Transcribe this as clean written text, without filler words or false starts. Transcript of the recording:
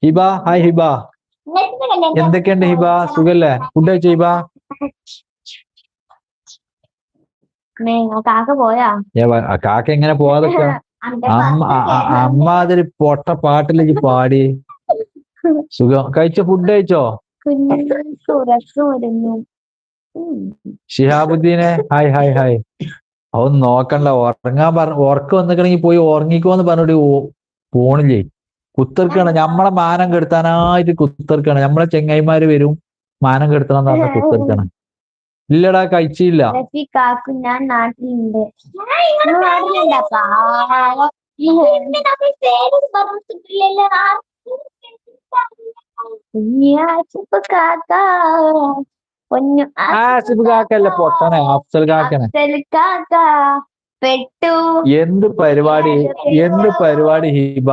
Hiba, hi Hiba. എന്തൊക്കെയുണ്ട് ഹിബ, സുഖല്ലേ? Food കഴിച്ച ഹിബ? കാക്ക പോയാ? കാക്ക എങ്ങനെ പോവാതൊക്കെ? അമ്മ അതൊരു പൊട്ട പാട്ടിലേക്ക് പാടി. സുഖം. ഫുഡ് കഴിച്ചോ? ഷിഹാബുദ്ദീനെ ഹായ് ഹായ് ഹായ്. അതൊന്നും നോക്കണ്ട, ഉറക്കം വന്നിക്കണെങ്കിൽ പോയി ഉറങ്ങിക്കോന്ന് പറഞ്ഞിട്ട് പോണില്ലേ. കുത്തിർക്കാണ്, നമ്മളെ മാനം കെടുത്താനായിട്ട് കുത്തിർക്കാണ്. നമ്മളെ ചെങ്ങായിമാര് വരും മാനം കെടുത്തണം എന്ന് പറഞ്ഞ കുത്തിർക്കാണ്. ഇല്ലടാ, കഴിച്ചില്ല. ഞാൻ നാട്ടിലുണ്ട്. ആസിഫ് കാക്കല്ല, പൊട്ടനെ അഫ്സൽ കാക്കനെ. പെട്ടു. എന്ത് പരിപാടി ഹിബ,